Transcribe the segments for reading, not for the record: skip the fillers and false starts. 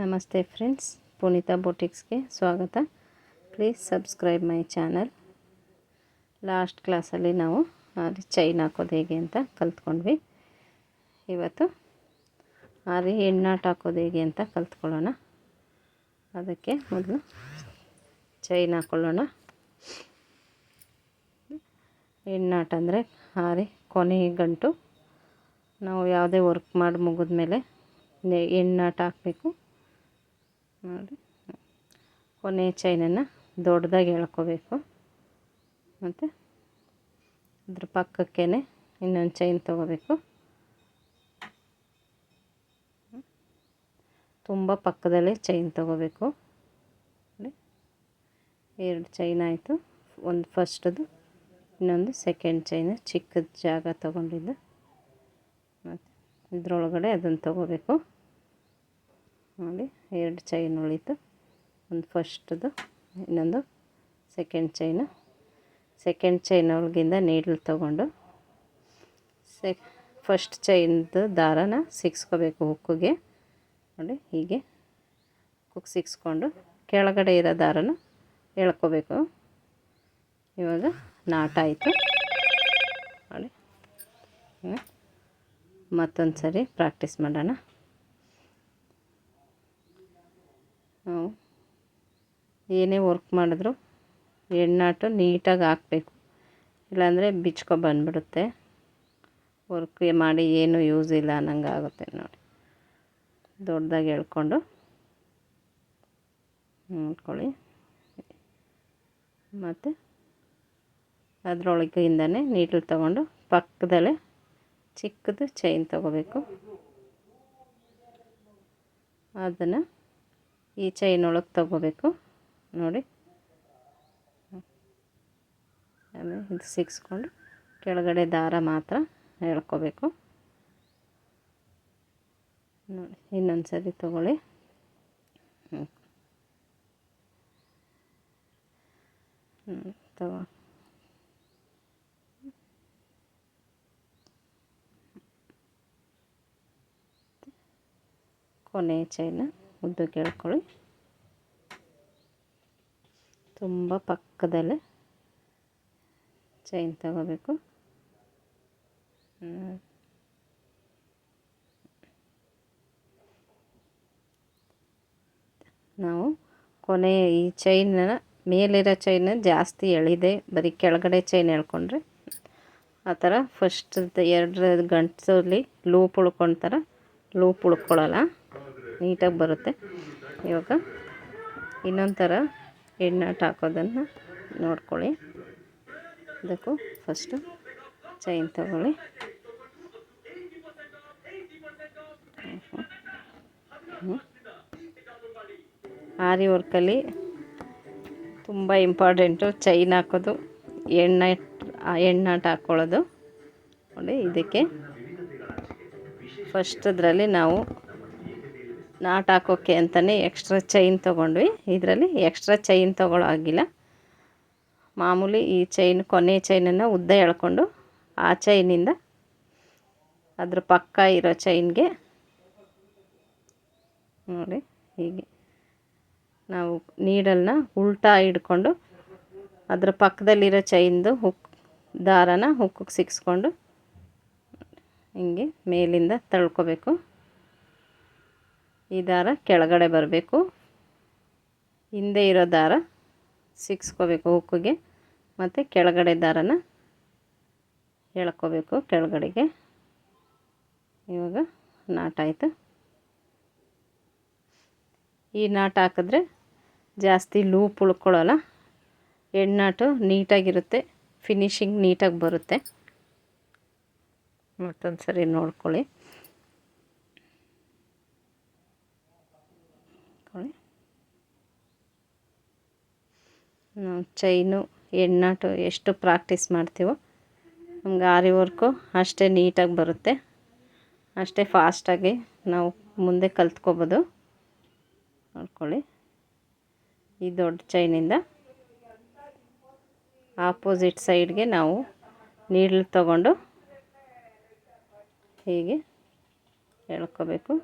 ನಮಸ್ತೆ ಫ್ರೆಂಡ್ಸ್, ಪುನೀತಾ ಬೊಟಿಕ್ಸ್ಗೆ ಸ್ವಾಗತ. Please subscribe my channel. Last ಕ್ಲಾಸಲ್ಲಿ ನಾವು ಚೈನ್ ಹಾಕೋದು ಹೇಗೆ ಅಂತ ಕಲ್ತ್ಕೊಂಡ್ವಿ. ಇವತ್ತು ಎಣ್ಣಾಟ ಹಾಕೋದು ಹೇಗೆ ಅಂತ ಕಲ್ತ್ಕೊಳ್ಳೋಣ. ಅದಕ್ಕೆ ಮೊದಲು ಚೈನ್ ಹಾಕ್ಕೊಳ್ಳೋಣ. ಎಣ್ಣಾಟ ಅಂದರೆ ಕೊನೆ ಗಂಟು ನಾವು ಯಾವುದೇ ವರ್ಕ್ ಮಾಡಿ ಮುಗಿದ್ಮೇಲೆ ಎಣ್ಣಾಟ ಹಾಕಬೇಕು ನೋಡಿ. ಕೊನೆ ಚೈನನ್ನು ದೊಡ್ಡದಾಗಿ ಎಳ್ಕೋಬೇಕು. ಮತ್ತು ಅದ್ರ ಪಕ್ಕಕ್ಕೇ ಇನ್ನೊಂದು ಚೈನ್ ತೊಗೋಬೇಕು. ತುಂಬ ಪಕ್ಕದಲ್ಲೇ ಚೈನ್ ತೊಗೋಬೇಕು. ಎರಡು ಚೈನ್ ಆಯಿತು. ಒಂದು ಫಸ್ಟದು, ಇನ್ನೊಂದು ಸೆಕೆಂಡ್ ಚೈನು ಚಿಕ್ಕದ ಜಾಗ ತೊಗೊಂಡಿದ್ದು. ಮತ್ತು ಇದರೊಳಗಡೆ ಅದನ್ನು ತೊಗೋಬೇಕು ನೋಡಿ. ಎರಡು ಚೈನ್ ಉಳೀತು. ಒಂದು ಫಸ್ಟದು, ಇನ್ನೊಂದು ಸೆಕೆಂಡ್ ಚೈನ್ ಒಳಗಿಂದ ನೀಡಲ್ ತೊಗೊಂಡು ಫಸ್ಟ್ ಚೈನ್ದು ದಾರನ ಸಿಕ್ಸ್ಕೋಬೇಕು ಹುಕ್ಕಿಗೆ ನೋಡಿ. ಹೀಗೆ ಹುಕ್ ಸಿಕ್ಸ್ಕೊಂಡು ಕೆಳಗಡೆ ಇರೋ ದಾರನ ಎಳ್ಕೋಬೇಕು. ಇವಾಗ ನಾಟ ಆಯಿತು ನೋಡಿ. ಮತ್ತೊಂದು ಸರಿ ಪ್ರಾಕ್ಟೀಸ್ ಮಾಡೋಣ. ನಾವು ಏನೇ ವರ್ಕ್ ಮಾಡಿದ್ರು ಎಣ್ಣಾಟು ನೀಟಾಗಿ ಹಾಕಬೇಕು, ಇಲ್ಲಾಂದರೆ ಬಿಚ್ಕೊ ಬಂದುಬಿಡುತ್ತೆ. ವರ್ಕ್ ಮಾಡಿ ಏನೂ ಯೂಸ್ ಇಲ್ಲ ಅನ್ನಂಗೆ ಆಗುತ್ತೆ ನೋಡಿ. ದೊಡ್ಡದಾಗಿ ಎಳ್ಕೊಂಡು ನೋಡ್ಕೊಳ್ಳಿ. ಮತ್ತು ಅದರೊಳಗಿಂದನೇ ನೀಡಲ್ ತೊಗೊಂಡು ಪಕ್ಕದಲ್ಲೇ ಚಿಕ್ಕದು ಚೈನ್ ತೊಗೋಬೇಕು. ಅದನ್ನು ಈ ಚೈನ್ ಒಳಗೆ ತೊಗೋಬೇಕು ನೋಡಿ. ಆಮೇಲೆ ಇದು ಸಿಕ್ಸ್ಕೊಂಡು ಕೆಳಗಡೆ ದಾರ ಮಾತ್ರ ಎಳ್ಕೋಬೇಕು ನೋಡಿ. ಇನ್ನೊಂದು ಸರಿ ತೊಗೊಳ್ಳಿ. ತಗೋ ಕೊನೆ ಚೈನ ಉದ್ದಕ್ಕೆ ಎಳ್ಕೊಳ್ಳಿ. ತುಂಬ ಪಕ್ಕದಲ್ಲೇ ಚೈನ್ ತಗೋಬೇಕು. ನಾವು ಕೊನೆ ಈ ಚೈನ್ನ ಮೇಲಿರೋ ಚೈನ್ ಜಾಸ್ತಿ ಎಳಿದೆ, ಬರೀ ಕೆಳಗಡೆ ಚೈನ್ ಎಳ್ಕೊಂಡ್ರೆ ಆ ಥರ ಫಸ್ಟ್ ಎರಡು ಗಂಟಲ್ಲಿ ಲೂಪ್ ಉಳ್ಕೊಳ್ತಾರೆ. ಲೂಪ್ ಉಳ್ಕೊಳ್ಳಲ್ಲ, ನೀಟಾಗಿ ಬರುತ್ತೆ. ಇವಾಗ ಇನ್ನೊಂದು ಥರ ಎಣ್ಣಾಟ ಹಾಕೋದನ್ನು ನೋಡ್ಕೊಳ್ಳಿ. ಅದಕ್ಕೂ ಫಸ್ಟು ಚೈನ್ ತಗೊಳ್ಳಿ. ಆರಿ ವರ್ಕಲ್ಲಿ ತುಂಬ ಇಂಪಾರ್ಟೆಂಟು ಚೈನ್ ಹಾಕೋದು, ಎಣ್ಣಾಟ ಹಾಕ್ಕೊಳ್ಳೋದು ನೋಡಿ. ಇದಕ್ಕೆ ಫಸ್ಟದ್ರಲ್ಲಿ ನಾವು ನಾಟ್ ಹಾಕೋಕ್ಕೆ ಅಂತಲೇ ಎಕ್ಸ್ಟ್ರಾ ಚೈನ್ ತೊಗೊಂಡ್ವಿ. ಇದರಲ್ಲಿ ಎಕ್ಸ್ಟ್ರಾ ಚೈನ್ ತೊಗೊಳ್ಳೋ ಆಗಿಲ್ಲ. ಮಾಮೂಲಿ ಈ ಚೈನ್ ಕೊನೆ ಚೈನನ್ನು ಉದ್ದ ಎಳ್ಕೊಂಡು ಆ ಚೈನಿಂದ ಅದ್ರ ಪಕ್ಕ ಇರೋ ಚೈನ್ಗೆ ನೋಡಿ ಹೀಗೆ ನಾವು ನೀಡಲ್ನ ಉಲ್ಟಾ ಹಿಡ್ಕೊಂಡು ಅದ್ರ ಪಕ್ಕದಲ್ಲಿರೋ ಚೈನ್ದು ದಾರನ ಹುಕ್ಕಿಗೆ ಸಿಕ್ಸ್ಕೊಂಡು ಹಿಂಗೆ ಮೇಲಿಂದ ತಳ್ಕೊಬೇಕು. ಈ ದಾರ ಕೆಳಗಡೆ ಬರಬೇಕು. ಹಿಂದೆ ಇರೋ ದಾರ ಸಿಕ್ಸ್ಕೋಬೇಕು ಹುಕ್ಕಿಗೆ, ಮತ್ತು ಕೆಳಗಡೆ ದಾರನ ಎಳ್ಕೋಬೇಕು ಕೆಳಗಡೆಗೆ. ಇವಾಗ ನಾಟ ಆಯಿತು. ಈ ನಾಟ ಹಾಕಿದ್ರೆ ಜಾಸ್ತಿ ಲೂಪ್ ಉಳ್ಕೊಳ್ಳಲ್ಲ, ಎಣ್ಣಾಟು ನೀಟಾಗಿರುತ್ತೆ, ಫಿನಿಶಿಂಗ್ ನೀಟಾಗಿ ಬರುತ್ತೆ. ಮತ್ತೊಂದು ಸರಿ ನೋಡ್ಕೊಳ್ಳಿ. ನಾವು ಚೈನು ಎಣ್ಣಾಟು ಎಷ್ಟು ಪ್ರಾಕ್ಟೀಸ್ ಮಾಡ್ತೀವೋ ನಮ್ಗೆ ಆರಿ ವರ್ಕು ಅಷ್ಟೇ ನೀಟಾಗಿ ಬರುತ್ತೆ, ಅಷ್ಟೇ ಫಾಸ್ಟಾಗಿ ನಾವು ಮುಂದೆ ಕಲ್ತ್ಕೋಬೋದು. ನೋಡ್ಕೊಳ್ಳಿ. ಈ ದೊಡ್ಡ ಚೈನಿಂದ ಆಪೋಸಿಟ್ ಸೈಡ್ಗೆ ನಾವು ನೀಡಲ್ ತಗೊಂಡು ಹೀಗೆ ಎಳ್ಕೋಬೇಕು.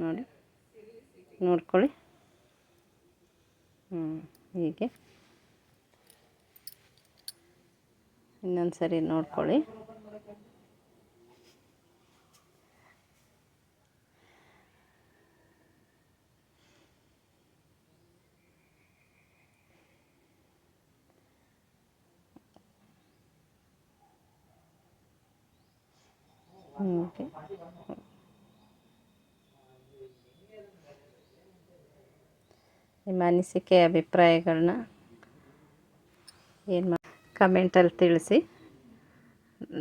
ನೋಡಿ, ನೋಡ್ಕೊಳ್ಳಿ. ಹೀಗೆ ಇನ್ನೊಂದು ಸರಿ ನೋಡ್ಕೊಳ್ಳಿ. ಹೀಗೆ ನಿಮ್ಮ ಅನಿಸಿಕೆ ಅಭಿಪ್ರಾಯಗಳನ್ನ ಕಮೆಂಟಲ್ಲಿ ತಿಳಿಸಿ.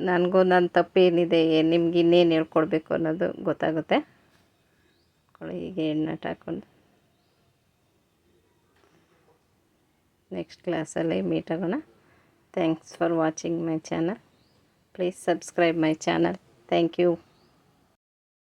ನನಗೂ ನನ್ನ ತಪ್ಪೇನಿದೆ, ನಿಮ್ಗೆ ಇನ್ನೇನು ಹೇಳ್ಕೊಡ್ಬೇಕು ಅನ್ನೋದು ಗೊತ್ತಾಗುತ್ತೆ. ಹೀಗೆ ಎಣ್ಣೆ ಹಾಕ್ಕೊಂಡು ನೆಕ್ಸ್ಟ್ ಕ್ಲಾಸಲ್ಲಿ ಮೀಟ್ ಆಗೋಣ. Thanks for watching my channel. Please subscribe my channel. Thank you.